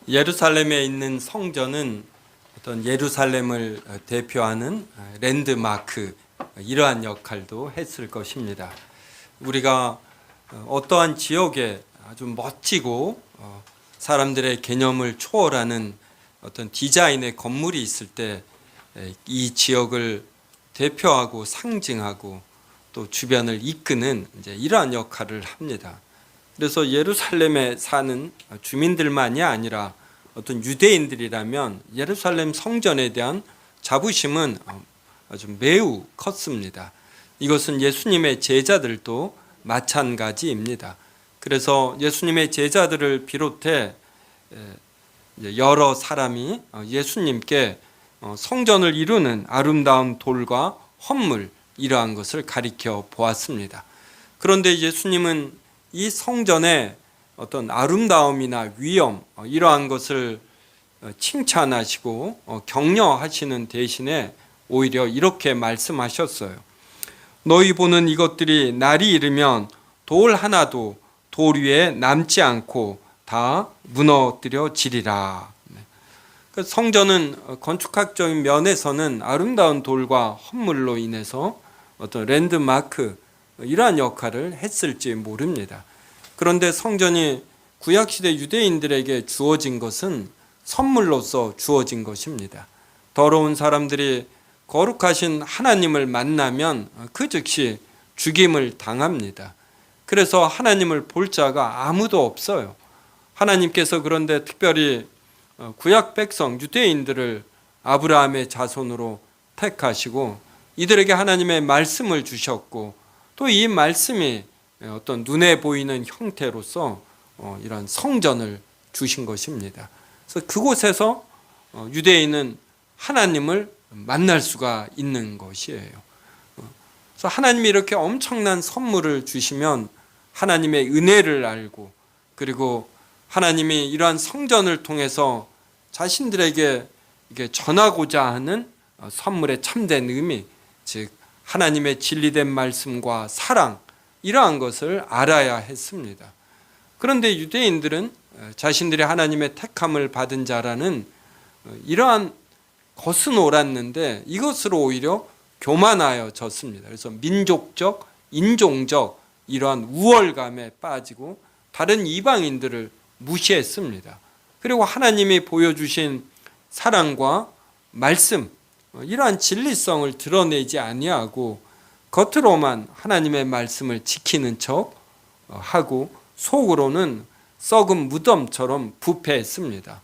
예루살렘에 있는 성전은 어떤 예루살렘을 대표하는 랜드마크, 이러한 역할도 했을 것입니다. 우리가 어떠한 지역에 아주 멋지고 사람들의 개념을 초월하는 어떤 디자인의 건물이 있을 때 이 지역을 대표하고 상징하고 또 주변을 이끄는 이러한 역할을 합니다. 그래서 예루살렘에 사는 주민들만이 아니라 어떤 유대인들이라면 예루살렘 성전에 대한 자부심은 아주 매우 컸습니다. 이것은 예수님의 제자들도 마찬가지입니다. 그래서 예수님의 제자들을 비롯해 여러 사람이 예수님께 성전을 이루는 아름다운 돌과 헌물, 이러한 것을 가리켜 보았습니다. 그런데 예수님은 이 성전의 어떤 아름다움이나 위엄, 이러한 것을 칭찬하시고 격려하시는 대신에 오히려 이렇게 말씀하셨어요. 너희 보는 이것들이 날이 이르면 돌 하나도 돌 위에 남지 않고 다 무너뜨려지리라. 성전은 건축학적인 면에서는 아름다운 돌과 헌물로 인해서 어떤 랜드마크, 이러한 역할을 했을지 모릅니다. 그런데 성전이 구약시대 유대인들에게 주어진 것은 선물로서 주어진 것입니다. 더러운 사람들이 거룩하신 하나님을 만나면 그 즉시 죽임을 당합니다. 그래서 하나님을 볼 자가 아무도 없어요. 하나님께서 그런데 특별히 구약 백성 유대인들을 아브라함의 자손으로 택하시고 이들에게 하나님의 말씀을 주셨고 또 이 말씀이 어떤 눈에 보이는 형태로서 이런 성전을 주신 것입니다. 그래서 그곳에서 유대인은 하나님을 만날 수가 있는 것이에요. 그래서 하나님이 이렇게 엄청난 선물을 주시면 하나님의 은혜를 알고 그리고 하나님이 이러한 성전을 통해서 자신들에게 이게 전하고자 하는 선물의 참된 의미, 즉 하나님의 진리된 말씀과 사랑, 이러한 것을 알아야 했습니다. 그런데 유대인들은 자신들이 하나님의 택함을 받은 자라는 이러한 것은 옳았는데 이것으로 오히려 교만하여졌습니다. 그래서 민족적, 인종적 이러한 우월감에 빠지고 다른 이방인들을 무시했습니다. 그리고 하나님이 보여주신 사랑과 말씀, 이러한 진리성을 드러내지 아니하고 겉으로만 하나님의 말씀을 지키는 척 하고 속으로는 썩은 무덤처럼 부패했습니다.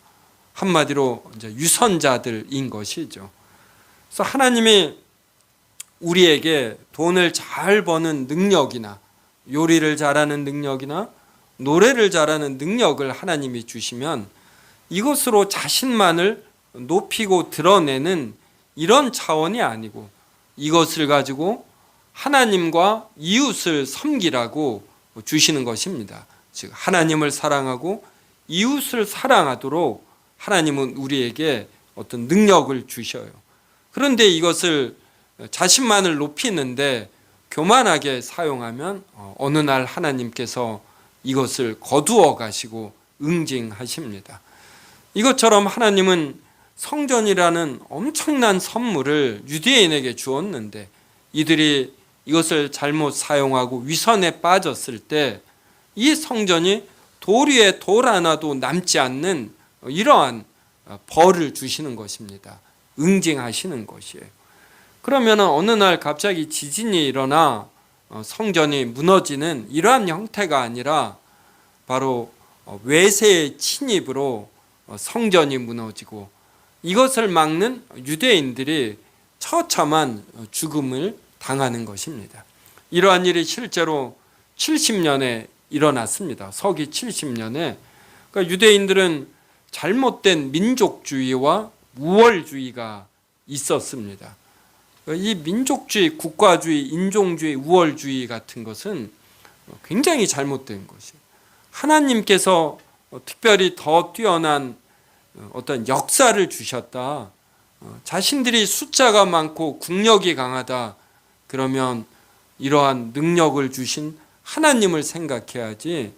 한마디로 이제 유선자들인 것이죠. 그래서 하나님이 우리에게 돈을 잘 버는 능력이나 요리를 잘하는 능력이나 노래를 잘하는 능력을 하나님이 주시면 이것으로 자신만을 높이고 드러내는 이런 차원이 아니고 이것을 가지고 하나님과 이웃을 섬기라고 주시는 것입니다. 즉 하나님을 사랑하고 이웃을 사랑하도록 하나님은 우리에게 어떤 능력을 주셔요. 그런데 이것을 자신만을 높이는데 교만하게 사용하면 어느 날 하나님께서 이것을 거두어 가시고 응징하십니다. 이것처럼 하나님은 성전이라는 엄청난 선물을 유대인에게 주었는데 이들이 이것을 잘못 사용하고 위선에 빠졌을 때 이 성전이 돌 위에 돌 하나도 남지 않는 이러한 벌을 주시는 것입니다. 응징하시는 것이에요. 그러면 어느 날 갑자기 지진이 일어나 성전이 무너지는 이러한 형태가 아니라 바로 외세의 침입으로 성전이 무너지고 이것을 막는 유대인들이 처참한 죽음을 당하는 것입니다. 이러한 일이 실제로 70년에 일어났습니다. 서기 70년에. 그러니까 유대인들은 잘못된 민족주의와 우월주의가 있었습니다. 이 민족주의, 국가주의, 인종주의, 우월주의 같은 것은 굉장히 잘못된 것이에요. 하나님께서 특별히 더 뛰어난 어떤 역사를 주셨다. 자신들이 숫자가 많고 국력이 강하다. 그러면 이러한 능력을 주신 하나님을 생각해야지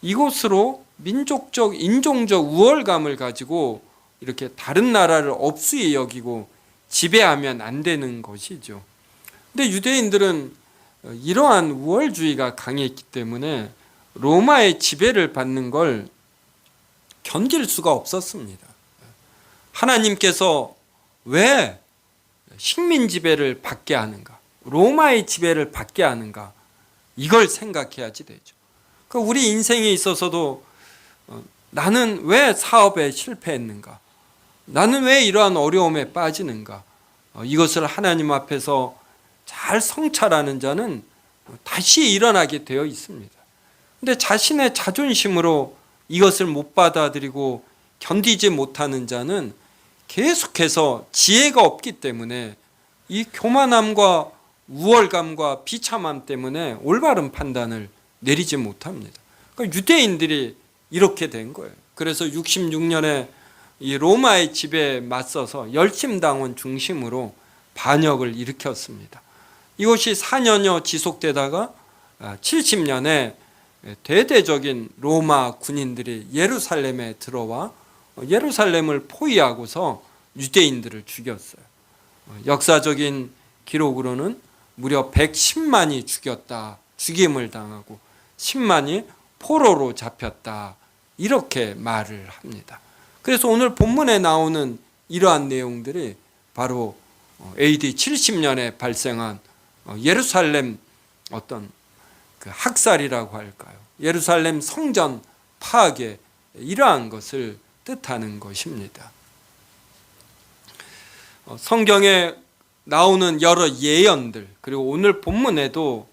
이곳으로 민족적, 인종적 우월감을 가지고 이렇게 다른 나라를 업수히 여기고 지배하면 안 되는 것이죠. 근데 유대인들은 이러한 우월주의가 강했기 때문에 로마의 지배를 받는 걸 견딜 수가 없었습니다. 하나님께서 왜 식민 지배를 받게 하는가? 로마의 지배를 받게 하는가? 이걸 생각해야지 되죠. 우리 인생에 있어서도 나는 왜 사업에 실패했는가? 나는 왜 이러한 어려움에 빠지는가? 이것을 하나님 앞에서 잘 성찰하는 자는 다시 일어나게 되어 있습니다. 근데 자신의 자존심으로 이것을 못 받아들이고 견디지 못하는 자는 계속해서 지혜가 없기 때문에 이 교만함과 우월감과 비참함 때문에 올바른 판단을 내리지 못합니다. 그러니까 유대인들이 이렇게 된 거예요. 그래서 66년에 이 로마의 지배에 맞서서 열심당원 중심으로 반역을 일으켰습니다. 이것이 4년여 지속되다가 70년에 대대적인 로마 군인들이 예루살렘에 들어와 예루살렘을 포위하고서 유대인들을 죽였어요. 역사적인 기록으로는 무려 110만이 죽였다, 죽임을 당하고 10만이 포로로 잡혔다, 이렇게 말을 합니다. 그래서 오늘 본문에 나오는 이러한 내용들이 바로 AD 70년에 발생한 예루살렘 어떤 그 학살이라고 할까요? 예루살렘 성전 파괴, 이러한 것을 뜻하는 것입니다. 성경에 나오는 여러 예언들, 그리고 오늘 본문에도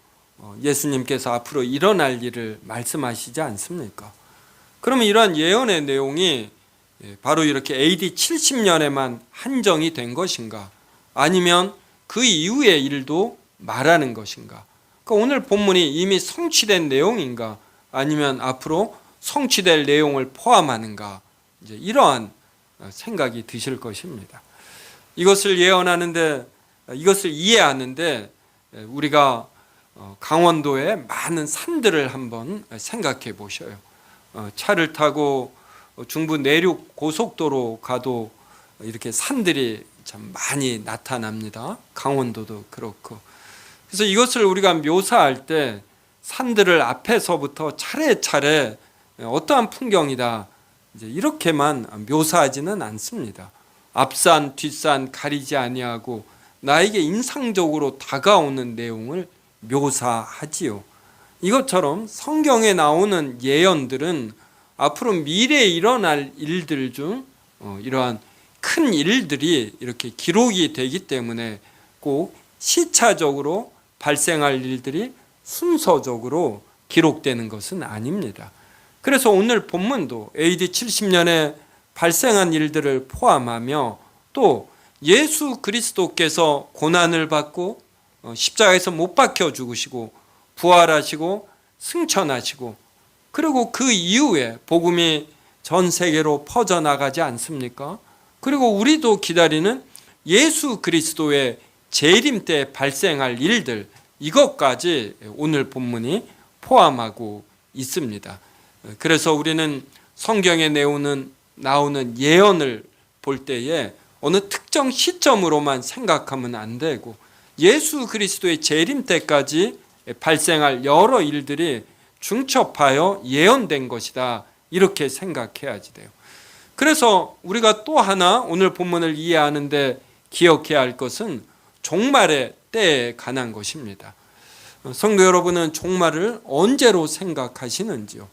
예수님께서 앞으로 일어날 일을 말씀하시지 않습니까? 그러면 이러한 예언의 내용이 바로 이렇게 AD 70년에만 한정이 된 것인가? 아니면 그 이후의 일도 말하는 것인가? 그러니까 오늘 본문이 이미 성취된 내용인가? 아니면 앞으로 성취될 내용을 포함하는가? 이제 이러한 생각이 드실 것입니다. 이것을 예언하는데, 이것을 이해하는데 우리가 강원도의 많은 산들을 한번 생각해 보셔요. 차를 타고 중부 내륙 고속도로 가도 이렇게 산들이 참 많이 나타납니다. 강원도도 그렇고. 그래서 이것을 우리가 묘사할 때 산들을 앞에서부터 차례차례 어떠한 풍경이다, 이제 이렇게만 묘사하지는 않습니다. 앞산 뒷산 가리지 아니하고 나에게 인상적으로 다가오는 내용을 묘사하지요. 이것처럼 성경에 나오는 예언들은 앞으로 미래에 일어날 일들 중 이러한 큰 일들이 이렇게 기록이 되기 때문에 꼭 시차적으로 발생할 일들이 순서적으로 기록되는 것은 아닙니다. 그래서 오늘 본문도 AD 70년에 발생한 일들을 포함하며 또 예수 그리스도께서 고난을 받고 십자가에서 못 박혀 죽으시고 부활하시고 승천하시고 그리고 그 이후에 복음이 전 세계로 퍼져나가지 않습니까? 그리고 우리도 기다리는 예수 그리스도의 재림 때 발생할 일들, 이것까지 오늘 본문이 포함하고 있습니다. 그래서 우리는 성경에 나오는 예언을 볼 때에 어느 특정 시점으로만 생각하면 안 되고 예수 그리스도의 재림 때까지 발생할 여러 일들이 중첩하여 예언된 것이다, 이렇게 생각해야지 돼요. 그래서 우리가 또 하나 오늘 본문을 이해하는데 기억해야 할 것은 종말의 때에 관한 것입니다. 성도 여러분은 종말을 언제로 생각하시는지요?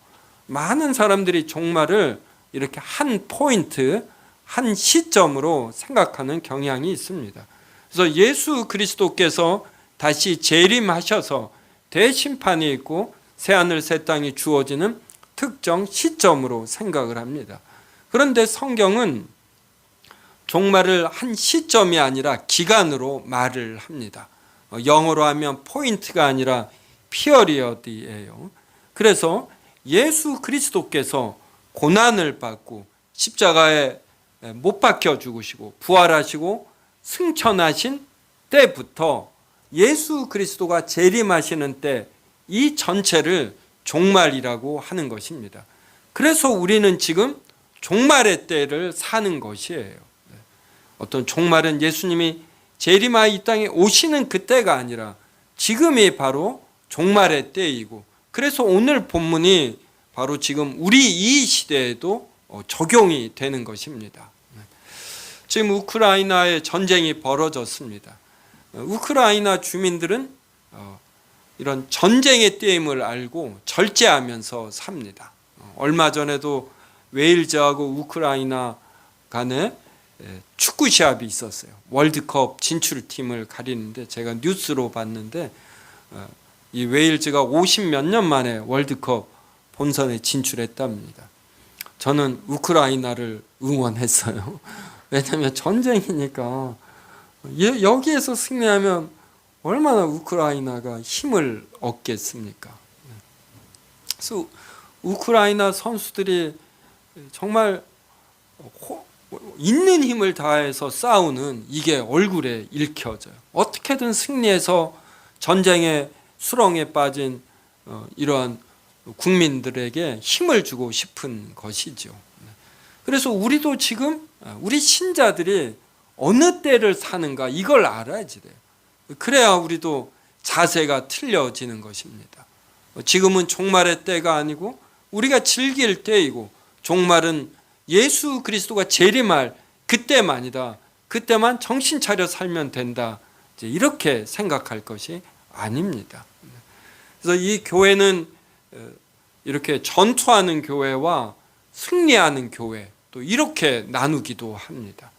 많은 사람들이 종말을 이렇게 한 포인트, 한 시점으로 생각하는 경향이 있습니다. 그래서 예수 그리스도께서 다시 재림하셔서 대심판이 있고 새하늘 새 땅이 주어지는 특정 시점으로 생각을 합니다. 그런데 성경은 종말을 한 시점이 아니라 기간으로 말을 합니다. 영어로 하면 포인트가 아니라 피어리어드예요. 그래서 예수 그리스도께서 고난을 받고 십자가에 못 박혀 죽으시고 부활하시고 승천하신 때부터 예수 그리스도가 재림하시는 때, 이 전체를 종말이라고 하는 것입니다. 그래서 우리는 지금 종말의 때를 사는 것이에요. 어떤 종말은 예수님이 재림하여 이 땅에 오시는 그때가 아니라 지금이 바로 종말의 때이고, 그래서 오늘 본문이 바로 지금 우리 이 시대에도 적용이 되는 것입니다. 지금 우크라이나에 전쟁이 벌어졌습니다. 우크라이나 주민들은 이런 전쟁의 때임을 알고 절제하면서 삽니다. 얼마 전에도 웨일즈하고 우크라이나 간에 축구 시합이 있었어요. 월드컵 진출팀을 가리는데 제가 뉴스로 봤는데 이 웨일즈가 50 몇 년 만에 월드컵 본선에 진출했답니다. 저는 우크라이나를 응원했어요. 왜냐하면 전쟁이니까 여기에서 승리하면 얼마나 우크라이나가 힘을 얻겠습니까? 그래서 우크라이나 선수들이 정말 있는 힘을 다해서 싸우는 이게 얼굴에 읽혀져요. 어떻게든 승리해서 전쟁의 수렁에 빠진 이러한 국민들에게 힘을 주고 싶은 것이죠. 그래서 우리도 지금 우리 신자들이 어느 때를 사는가 이걸 알아야지 돼요. 그래야 우리도 자세가 틀려지는 것입니다. 지금은 종말의 때가 아니고 우리가 즐길 때이고, 종말은 예수 그리스도가 재림할 그때만이다. 그때만 정신 차려 살면 된다. 이렇게 생각할 것이 아닙니다. 그래서 이 교회는 이렇게 전투하는 교회와 승리하는 교회, 또 이렇게 나누기도 합니다.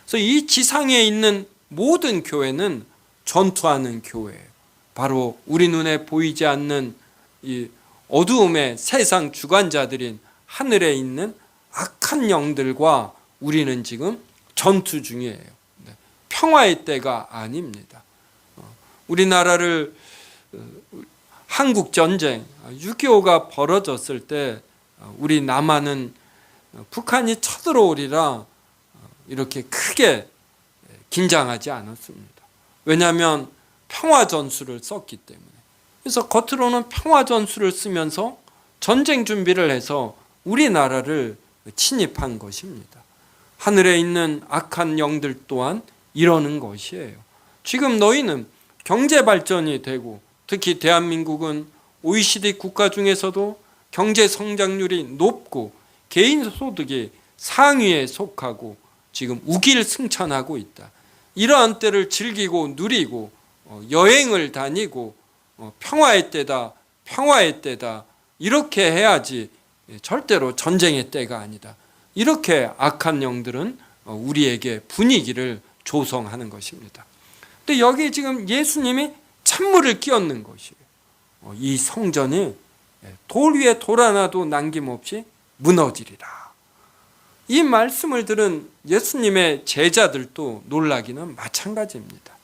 그래서 이 지상에 있는 모든 교회는 전투하는 교회예요. 바로 우리 눈에 보이지 않는 이 어두움의 세상 주관자들인 하늘에 있는 악한 영들과 우리는 지금 전투 중이에요. 평화의 때가 아닙니다. 우리나라를 한국 전쟁 6.25가 벌어졌을 때 우리 남한은 북한이 쳐들어오리라 이렇게 크게 긴장하지 않았습니다. 왜냐하면 평화 전술을 썼기 때문에. 그래서 겉으로는 평화 전술을 쓰면서 전쟁 준비를 해서 우리나라를 침입한 것입니다. 하늘에 있는 악한 영들 또한 이러는 것이에요. 지금 너희는 경제 발전이 되고, 특히 대한민국은 OECD 국가 중에서도 경제 성장률이 높고 개인 소득이 상위에 속하고 지금 우길승천하고 있다. 이러한 때를 즐기고 누리고 여행을 다니고 평화의 때다, 평화의 때다 이렇게 해야지 절대로 전쟁의 때가 아니다. 이렇게 악한 영들은 우리에게 분위기를 조성하는 것입니다. 근데 여기 지금 예수님이 찬물을 끼얹는 것이에요. 이 성전이 돌 위에 돌 하나도 남김없이 무너지리라. 이 말씀을 들은 예수님의 제자들도 놀라기는 마찬가지입니다.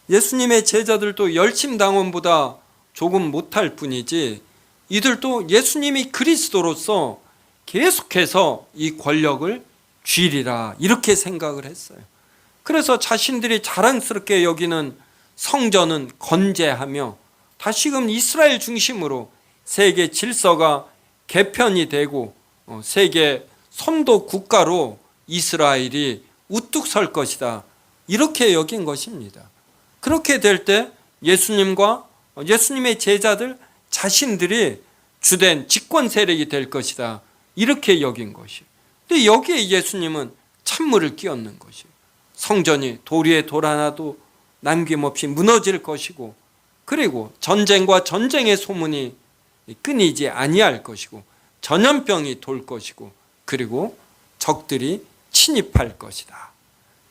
예수님의 제자들도 열심당원보다 조금 못할 뿐이지 이들도 예수님이 그리스도로서 계속해서 이 권력을 쥐리라 이렇게 생각을 했어요. 그래서 자신들이 자랑스럽게 여기는 성전은 건재하며 다시금 이스라엘 중심으로 세계 질서가 개편이 되고 세계 선도 국가로 이스라엘이 우뚝 설 것이다 이렇게 여긴 것입니다. 그렇게 될 때 예수님과 예수님의 제자들 자신들이 주된 집권 세력이 될 것이다 이렇게 여긴 것이에요. 근데 여기에 예수님은 찬물을 끼얹는 것이에요. 성전이 돌 위에 돌 하나도 남김없이 무너질 것이고, 그리고 전쟁과 전쟁의 소문이 끊이지 아니할 것이고, 전염병이 돌 것이고, 그리고 적들이 침입할 것이다.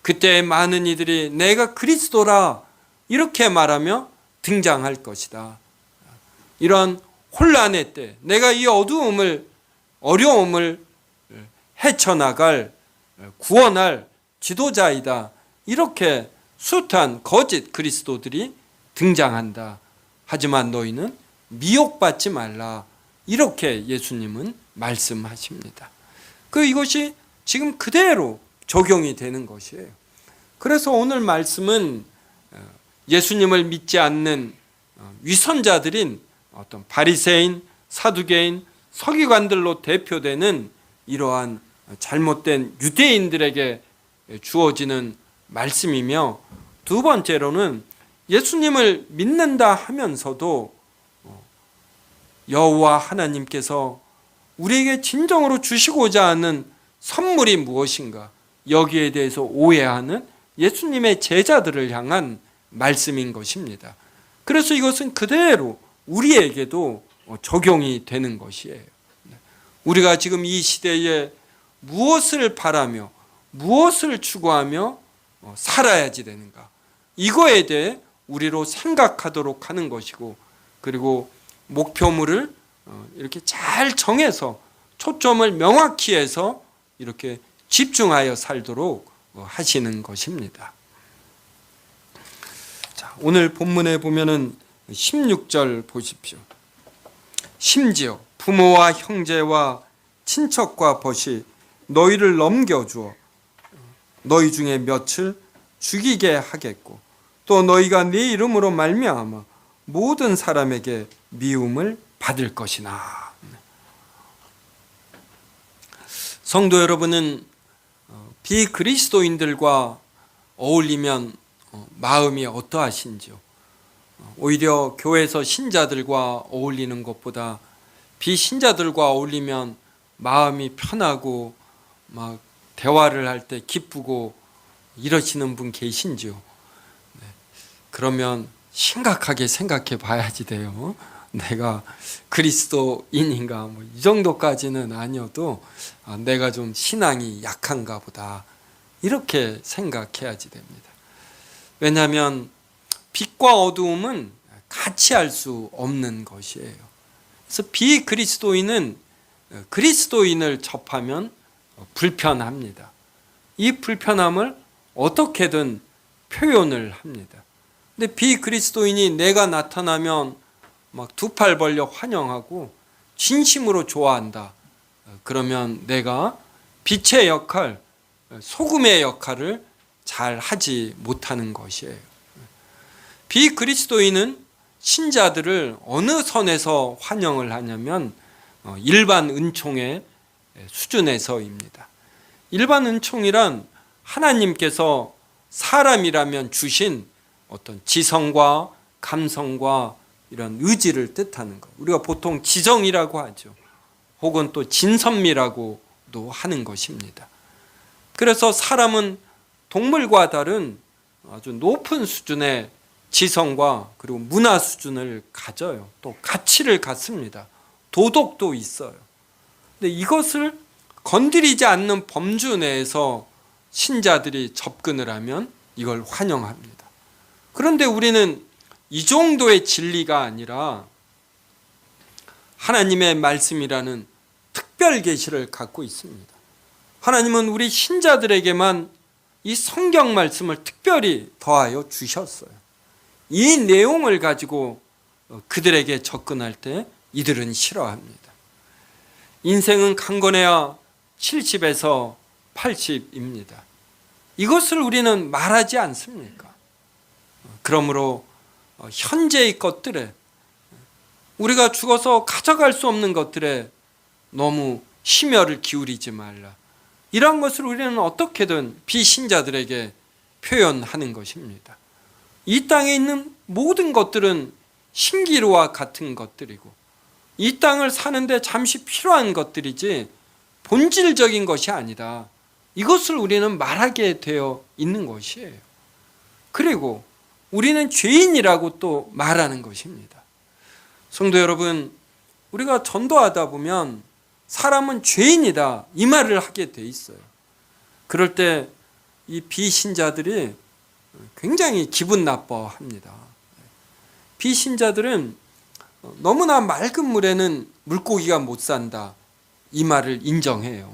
그때 많은 이들이 내가 그리스도라 이렇게 말하며 등장할 것이다. 이런 혼란의 때 내가 이 어려움을 헤쳐나갈 구원할 지도자이다. 이렇게 숱한 거짓 그리스도들이 등장한다. 하지만 너희는 미혹받지 말라. 이렇게 예수님은 말씀하십니다. 이것이 지금 그대로 적용이 되는 것이에요. 그래서 오늘 말씀은 예수님을 믿지 않는 위선자들인 어떤 바리새인, 사두개인, 서기관들로 대표되는 이러한 잘못된 유대인들에게 주어지는 말씀이며, 두 번째로는 예수님을 믿는다 하면서도 여호와 하나님께서 우리에게 진정으로 주시고자 하는 선물이 무엇인가, 여기에 대해서 오해하는 예수님의 제자들을 향한 말씀인 것입니다. 그래서 이것은 그대로 우리에게도 적용이 되는 것이에요. 우리가 지금 이 시대에 무엇을 바라며 무엇을 추구하며 살아야지 되는가, 이거에 대해 우리로 생각하도록 하는 것이고, 그리고 목표물을 이렇게 잘 정해서 초점을 명확히 해서 이렇게 집중하여 살도록 하시는 것입니다. 자, 오늘 본문에 보면은 16절 보십시오. 심지어 부모와 형제와 친척과 벗이 너희를 넘겨주어 너희 중에 몇을 죽이게 하겠고, 또 너희가 네 이름으로 말미암아 모든 사람에게 미움을 받을 것이나. 성도 여러분은 비그리스도인들과 어울리면 마음이 어떠하신지요? 오히려 교회에서 신자들과 어울리는 것보다 비신자들과 어울리면 마음이 편하고 막 대화를 할 때 기쁘고 이러시는 분 계신지요? 그러면 심각하게 생각해 봐야지 돼요. 내가 그리스도인인가, 이 정도까지는 아니어도 내가 좀 신앙이 약한가 보다, 이렇게 생각해야지 됩니다. 왜냐하면 빛과 어두움은 같이 할 수 없는 것이에요. 그래서 비그리스도인은 그리스도인을 접하면 불편합니다. 이 불편함을 어떻게든 표현을 합니다. 근데 비그리스도인이 내가 나타나면 막 두 팔 벌려 환영하고 진심으로 좋아한다. 그러면 내가 빛의 역할, 소금의 역할을 잘 하지 못하는 것이에요. 비그리스도인은 신자들을 어느 선에서 환영을 하냐면 일반 은총의 수준에서입니다. 일반 은총이란 하나님께서 사람이라면 주신 어떤 지성과 감성과 이런 의지를 뜻하는 것, 우리가 보통 지성이라고 하죠. 혹은 또 진선미라고도 하는 것입니다. 그래서 사람은 동물과 다른 아주 높은 수준의 지성과 그리고 문화 수준을 가져요. 또 가치를 갖습니다. 도덕도 있어요. 근데 이것을 건드리지 않는 범주 내에서 신자들이 접근을 하면 이걸 환영합니다. 그런데 우리는 이 정도의 진리가 아니라 하나님의 말씀이라는 특별 계시를 갖고 있습니다. 하나님은 우리 신자들에게만 이 성경 말씀을 특별히 더하여 주셨어요. 이 내용을 가지고 그들에게 접근할 때 이들은 싫어합니다. 인생은 강건해야 70에서 80입니다. 이것을 우리는 말하지 않습니까? 그러므로 현재의 것들에, 우리가 죽어서 가져갈 수 없는 것들에 너무 심혈을 기울이지 말라, 이러한 것을 우리는 어떻게든 비신자들에게 표현하는 것입니다. 이 땅에 있는 모든 것들은 신기루와 같은 것들이고 이 땅을 사는데 잠시 필요한 것들이지 본질적인 것이 아니다, 이것을 우리는 말하게 되어 있는 것이에요. 그리고 우리는 죄인이라고 또 말하는 것입니다. 성도 여러분, 우리가 전도하다 보면 사람은 죄인이다, 이 말을 하게 돼 있어요. 그럴 때 이 비신자들이 굉장히 기분 나빠합니다. 비신자들은 너무나 맑은 물에는 물고기가 못 산다, 이 말을 인정해요.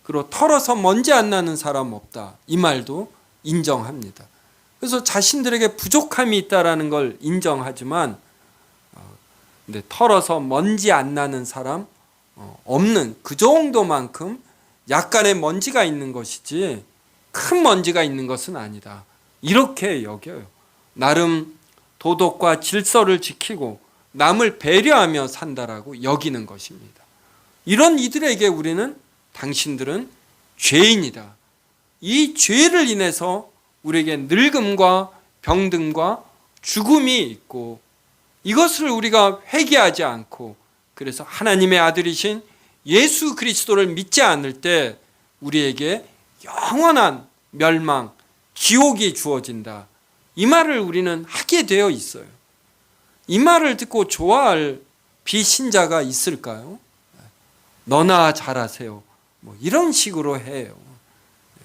그리고 털어서 먼지 안 나는 사람 없다, 이 말도 인정합니다. 그래서 자신들에게 부족함이 있다라는 걸 인정하지만 근데 털어서 먼지 안 나는 사람 없는, 그 정도만큼 약간의 먼지가 있는 것이지 큰 먼지가 있는 것은 아니다, 이렇게 여겨요. 나름 도덕과 질서를 지키고 남을 배려하며 산다라고 여기는 것입니다. 이런 이들에게 우리는 당신들은 죄인이다. 이 죄를 인해서 우리에게 늙음과 병듦과 죽음이 있고 이것을 우리가 회개하지 않고 그래서 하나님의 아들이신 예수 그리스도를 믿지 않을 때 우리에게 영원한 멸망, 지옥이 주어진다. 이 말을 우리는 하게 되어 있어요. 이 말을 듣고 좋아할 비신자가 있을까요? 너나 잘하세요. 이런 식으로 해요.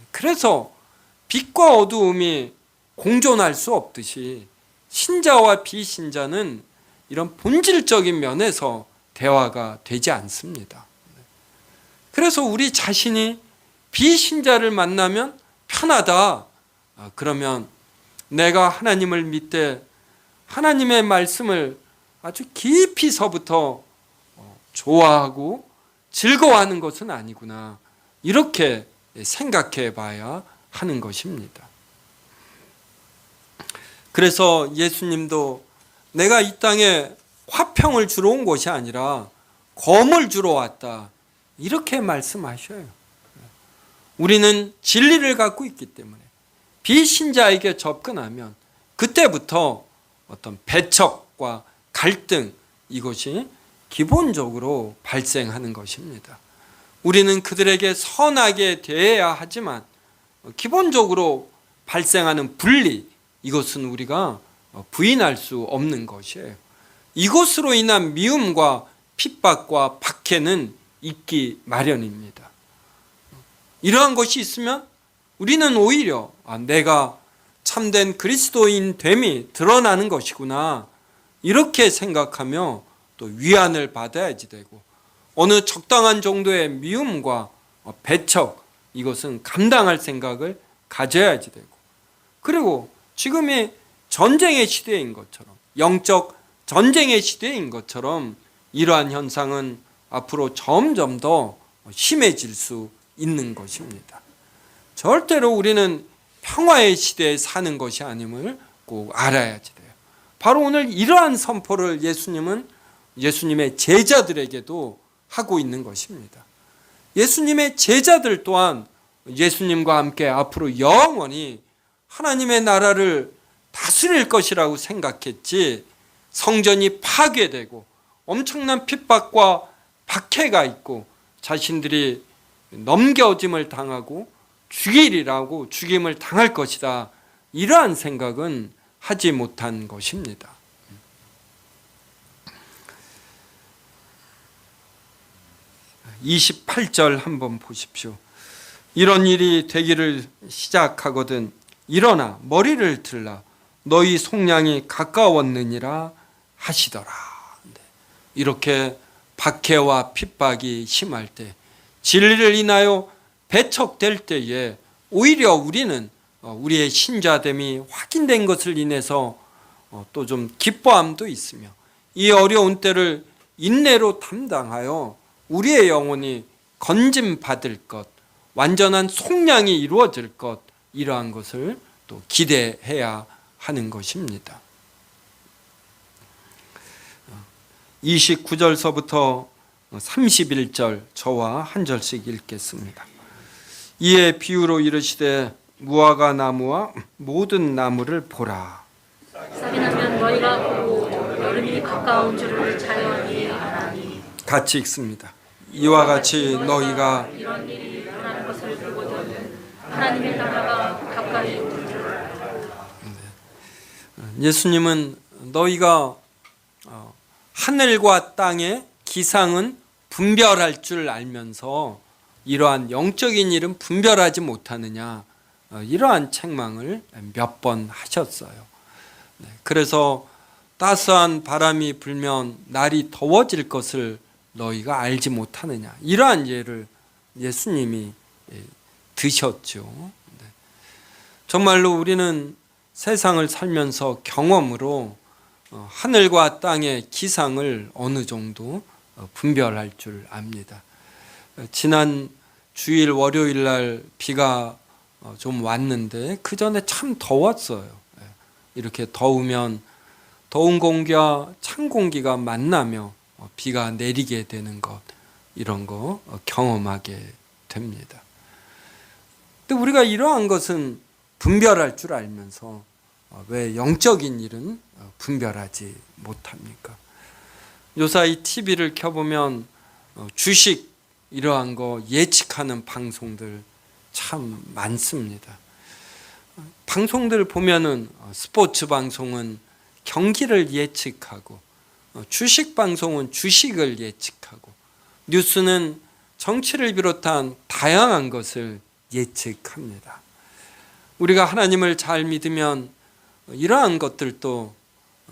그래서 빛과 어두움이 공존할 수 없듯이 신자와 비신자는 이런 본질적인 면에서 대화가 되지 않습니다. 그래서 우리 자신이 비신자를 만나면 편하다. 그러면 내가 하나님을 믿되 하나님의 말씀을 아주 깊이서부터 좋아하고 즐거워하는 것은 아니구나. 이렇게 생각해 봐야 하는 것입니다. 그래서 예수님도 내가 이 땅에 화평을 주러 온 것이 아니라 검을 주러 왔다. 이렇게 말씀하셔요. 우리는 진리를 갖고 있기 때문에 비신자에게 접근하면 그때부터 어떤 배척과 갈등 이것이 기본적으로 발생하는 것입니다. 우리는 그들에게 선하게 대해야 하지만 기본적으로 발생하는 분리 이것은 우리가 부인할 수 없는 것이에요. 이것으로 인한 미움과 핍박과 박해는 있기 마련입니다. 이러한 것이 있으면 우리는 오히려 내가 참된 그리스도인 됨이 드러나는 것이구나 이렇게 생각하며 또 위안을 받아야지 되고 어느 적당한 정도의 미움과 배척 이것은 감당할 생각을 가져야지 되고 그리고 지금이 전쟁의 시대인 것처럼 영적 전쟁의 시대인 것처럼 이러한 현상은 앞으로 점점 더 심해질 수 있는 것입니다. 절대로 우리는 평화의 시대에 사는 것이 아님을 꼭 알아야지 돼요. 바로 오늘 이러한 선포를 예수님은 예수님의 제자들에게도 하고 있는 것입니다. 예수님의 제자들 또한 예수님과 함께 앞으로 영원히 하나님의 나라를 다스릴 것이라고 생각했지 성전이 파괴되고 엄청난 핍박과 박해가 있고 자신들이 넘겨짐을 당하고 죽임을 당할 것이다. 이러한 생각은 하지 못한 것입니다. 28절 한번 보십시오. 이런 일이 되기를 시작하거든 일어나 머리를 들라 너희 속량이 가까웠느니라 하시더라. 이렇게 박해와 핍박이 심할 때 진리를 인하여 배척될 때에 오히려 우리는 우리의 신자됨이 확인된 것을 인해서 또 좀 기뻐함도 있으며 이 어려운 때를 인내로 담당하여 우리의 영혼이 건짐받을 것, 완전한 속량이 이루어질 것 이러한 것을 또 기대해야 하는 것입니다. 29절서부터 31절 저와 한 절씩 읽겠습니다. 이에 비유로 이르시되 무화과 나무와 모든 나무를 보라. 싹이 나면 너희가 보고 여름이 가까운 줄을 자연히 아나니. 같이 읽습니다. 이와 같이 너희가 이런 일이 일어나는 것을 보거든 하나님의 나라가 가까이 오는 줄 알라. 예수님은 너희가 하늘과 땅의 기상은 분별할 줄 알면서 이러한 영적인 일은 분별하지 못하느냐 이러한 책망을 몇 번 하셨어요. 그래서 따스한 바람이 불면 날이 더워질 것을 너희가 알지 못하느냐 이러한 예를 예수님이 드셨죠. 정말로 우리는 세상을 살면서 경험으로 하늘과 땅의 기상을 어느 정도 분별할 줄 압니다. 지난 주일 월요일 날 비가 좀 왔는데 그 전에 참 더웠어요. 이렇게 더우면 더운 공기와 찬 공기가 만나며 비가 내리게 되는 것, 이런 거 경험하게 됩니다. 근데 우리가 이러한 것은 분별할 줄 알면서 왜 영적인 일은 분별하지 못합니까? 요사이 TV를 켜보면 주식 이러한 거 예측하는 방송들 참 많습니다. 방송들 보면은 스포츠 방송은 경기를 예측하고, 주식 방송은 주식을 예측하고, 뉴스는 정치를 비롯한 다양한 것을 예측합니다. 우리가 하나님을 잘 믿으면 이러한 것들도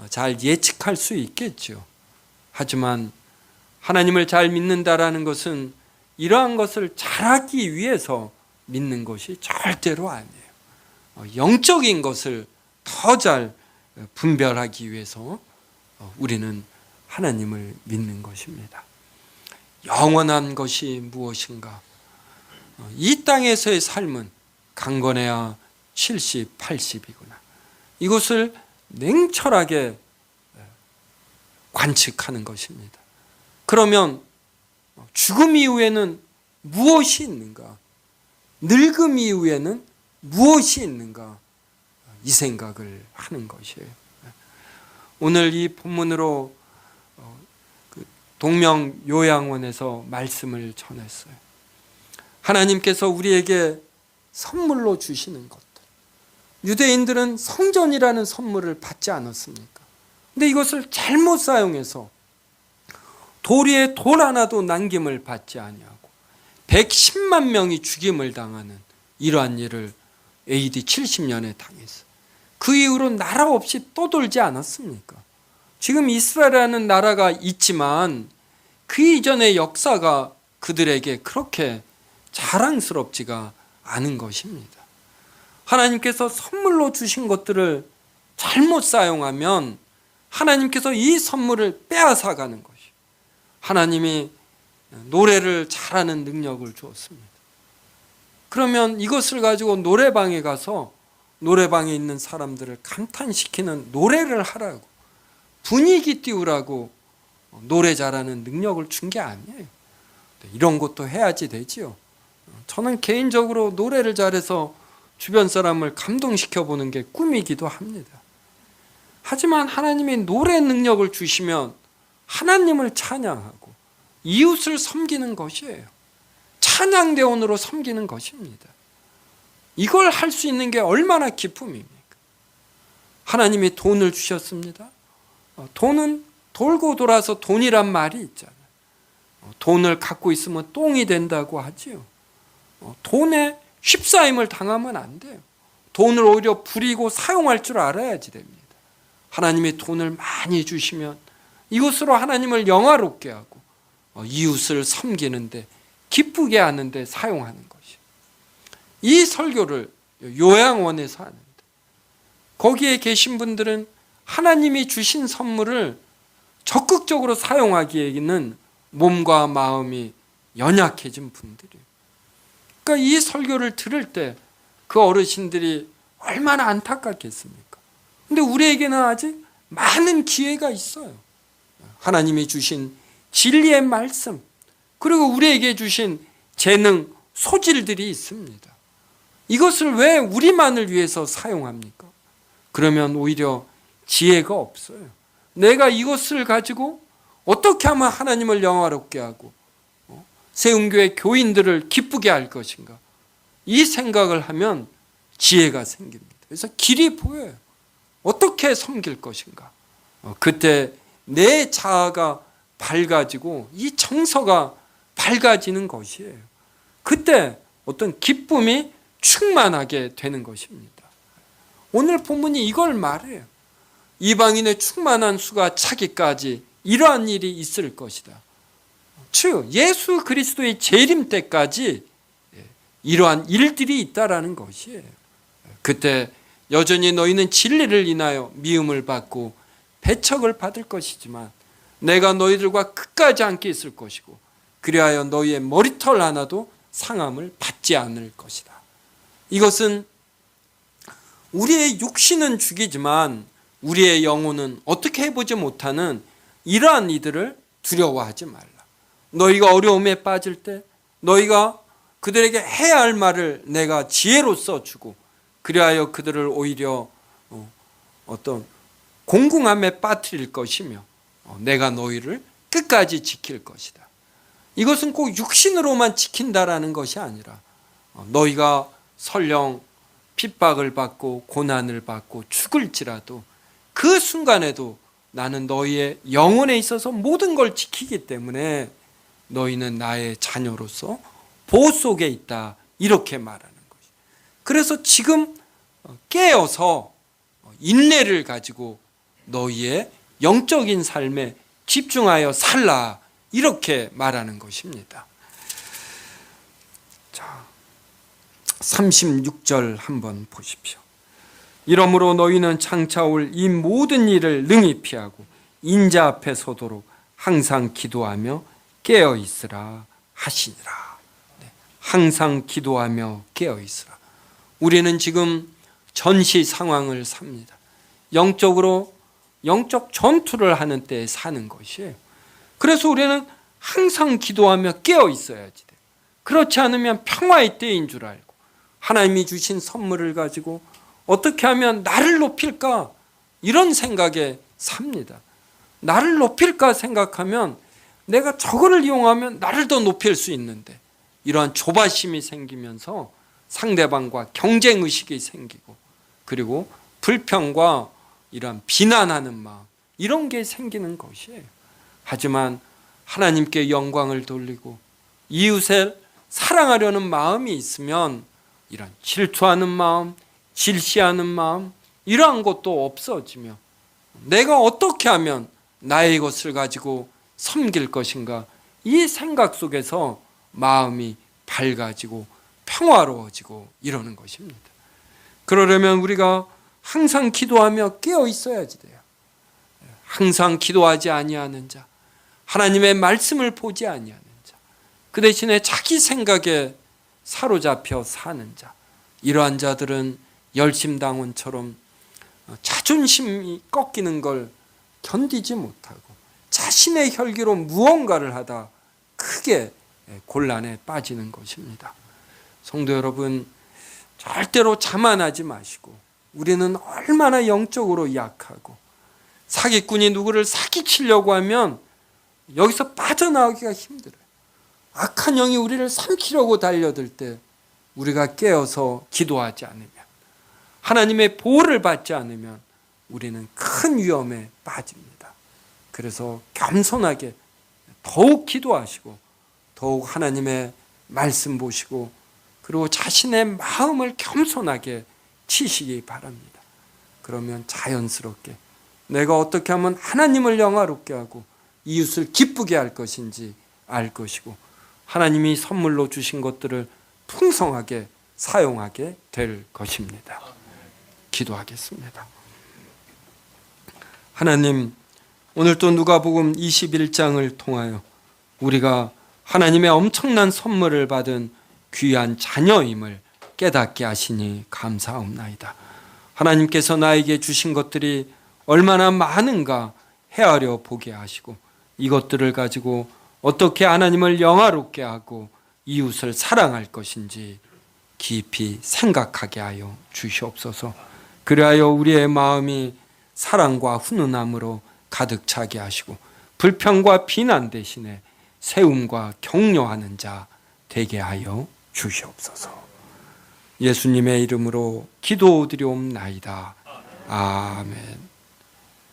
잘 예측할 수 있겠죠. 하지만 하나님을 잘 믿는다라는 것은 이러한 것을 잘하기 위해서 믿는 것이 절대로 아니에요. 영적인 것을 더 잘 분별하기 위해서 우리는 하나님을 믿는 것입니다. 영원한 것이 무엇인가? 이 땅에서의 삶은 강건해야 70, 80이구나. 이것을 냉철하게 관측하는 것입니다. 그러면 죽음 이후에는 무엇이 있는가? 늙음 이후에는 무엇이 있는가? 이 생각을 하는 것이에요. 오늘 이 본문으로 동명요양원에서 말씀을 전했어요. 하나님께서 우리에게 선물로 주시는 것들. 유대인들은 성전이라는 선물을 받지 않았습니까? 근데 이것을 잘못 사용해서 도리에 돌 하나도 남김을 받지 아니하고 110만 명이 죽임을 당하는 이러한 일을 AD 70년에 당했어요. 그 이후로 나라 없이 떠돌지 않았습니까? 지금 이스라엘이라는 나라가 있지만 그 이전의 역사가 그들에게 그렇게 자랑스럽지가 않은 것입니다. 하나님께서 선물로 주신 것들을 잘못 사용하면 하나님께서 이 선물을 빼앗아가는 것이, 하나님이 노래를 잘하는 능력을 주었습니다. 그러면 이것을 가지고 노래방에 가서 노래방에 있는 사람들을 감탄시키는 노래를 하라고, 분위기 띄우라고 노래 잘하는 능력을 준 게 아니에요. 이런 것도 해야지 되지요. 저는 개인적으로 노래를 잘해서 주변 사람을 감동시켜 보는 게 꿈이기도 합니다. 하지만 하나님이 노래 능력을 주시면 하나님을 찬양하고 이웃을 섬기는 것이에요. 찬양대원으로 섬기는 것입니다. 이걸 할 수 있는 게 얼마나 기쁨입니까? 하나님이 돈을 주셨습니다. 돈은 돌고 돌아서 돈이란 말이 있잖아요. 돈을 갖고 있으면 똥이 된다고 하지요. 돈에 휩싸임을 당하면 안 돼요. 돈을 오히려 부리고 사용할 줄 알아야지 됩니다. 하나님이 돈을 많이 주시면 이것으로 하나님을 영화롭게 하고 이웃을 섬기는데, 기쁘게 하는데 사용하는 것이에요. 이 설교를 요양원에서 하는데, 거기에 계신 분들은 하나님이 주신 선물을 적극적으로 사용하기에는 몸과 마음이 연약해진 분들이에요. 그러니까 이 설교를 들을 때 그 어르신들이 얼마나 안타깝겠습니까? 근데 우리에게는 아직 많은 기회가 있어요. 하나님이 주신 진리의 말씀, 그리고 우리에게 주신 재능, 소질들이 있습니다. 이것을 왜 우리만을 위해서 사용합니까? 그러면 오히려 지혜가 없어요. 내가 이것을 가지고 어떻게 하면 하나님을 영화롭게 하고 세운교회 교인들을 기쁘게 할 것인가, 이 생각을 하면 지혜가 생깁니다. 그래서 길이 보여요. 어떻게 섬길 것인가. 그때 내 자아가 밝아지고 이 정서가 밝아지는 것이에요. 그때 어떤 기쁨이 충만하게 되는 것입니다. 오늘 본문이 이걸 말해요. 이방인의 충만한 수가 차기까지 이러한 일이 있을 것이다. 즉 예수 그리스도의 재림 때까지 이러한 일들이 있다라는 것이에요. 그때 여전히 너희는 진리를 인하여 미움을 받고 배척을 받을 것이지만 내가 너희들과 끝까지 함께 있을 것이고 그리하여 너희의 머리털 하나도 상함을 받지 않을 것이다. 이것은 우리의 육신은 죽이지만 우리의 영혼은 어떻게 해보지 못하는 이러한 이들을 두려워하지 말라. 너희가 어려움에 빠질 때 너희가 그들에게 해야 할 말을 내가 지혜로써 주고, 그리하여 그들을 오히려 어떤 공궁함에 빠뜨릴 것이며 내가 너희를 끝까지 지킬 것이다. 이것은 꼭 육신으로만 지킨다라는 것이 아니라 너희가 설령 핍박을 받고 고난을 받고 죽을지라도 그 순간에도 나는 너희의 영혼에 있어서 모든 걸 지키기 때문에 너희는 나의 자녀로서 보호 속에 있다, 이렇게 말하는 것이. 그래서 지금 깨어서 인내를 가지고 너희의 영적인 삶에 집중하여 살라, 이렇게 말하는 것입니다. 자, 36절 한번 보십시오. 이러므로 너희는 장차 올 이 모든 일을 능히 피하고 인자 앞에 서도록 항상 기도하며 깨어 있으라 하시니라. 항상 기도하며 깨어 있으라. 우리는 지금 전시 상황을 삽니다. 영적으로 영적 전투를 하는 때에 사는 것이에요. 그래서 우리는 항상 기도하며 깨어 있어야지 돼요. 그렇지 않으면 평화의 때인 줄 알고 하나님이 주신 선물을 가지고 어떻게 하면 나를 높일까, 이런 생각에 삽니다. 나를 높일까 생각하면 내가 저거를 이용하면 나를 더 높일 수 있는데, 이러한 조바심이 생기면서 상대방과 경쟁의식이 생기고, 그리고 불평과 이러한 비난하는 마음, 이런 게 생기는 것이에요. 하지만 하나님께 영광을 돌리고 이웃을 사랑하려는 마음이 있으면 이런 질투하는 마음, 질시하는 마음, 이러한 것도 없어지며 내가 어떻게 하면 나의 것을 가지고 섬길 것인가, 이 생각 속에서 마음이 밝아지고 평화로워지고 이러는 것입니다. 그러려면 우리가 항상 기도하며 깨어 있어야지 돼요. 항상 기도하지 아니하는 자, 하나님의 말씀을 보지 아니하는 자, 그 대신에 자기 생각에 사로잡혀 사는 자, 이러한 자들은 열심당원처럼 자존심이 꺾이는 걸 견디지 못하고 자신의 혈기로 무언가를 하다 크게 곤란에 빠지는 것입니다. 성도 여러분, 절대로 자만하지 마시고, 우리는 얼마나 영적으로 약하고, 사기꾼이 누구를 사기치려고 하면 여기서 빠져나오기가 힘들어요. 악한 영이 우리를 삼키려고 달려들 때 우리가 깨어서 기도하지 않으면, 하나님의 보호를 받지 않으면 우리는 큰 위험에 빠집니다. 그래서 겸손하게 더욱 기도하시고 더욱 하나님의 말씀 보시고, 그리고 자신의 마음을 겸손하게 치시기 바랍니다. 그러면 자연스럽게 내가 어떻게 하면 하나님을 영화롭게 하고 이웃을 기쁘게 할 것인지 알 것이고, 하나님이 선물로 주신 것들을 풍성하게 사용하게 될 것입니다. 기도하겠습니다. 하나님, 오늘 또 누가복음 21장을 통하여 우리가 하나님의 엄청난 선물을 받은 귀한 자녀임을 깨닫게 하시니 감사옵나이다. 하나님께서 나에게 주신 것들이 얼마나 많은가 헤아려 보게 하시고, 이것들을 가지고 어떻게 하나님을 영화롭게 하고 이웃을 사랑할 것인지 깊이 생각하게 하여 주시옵소서. 그리하여 우리의 마음이 사랑과 훈훈함으로 가득 차게 하시고, 불평과 비난 대신에 세움과 격려하는 자 되게 하여 주시옵소서. 예수님의 이름으로 기도드리옵나이다. 아멘.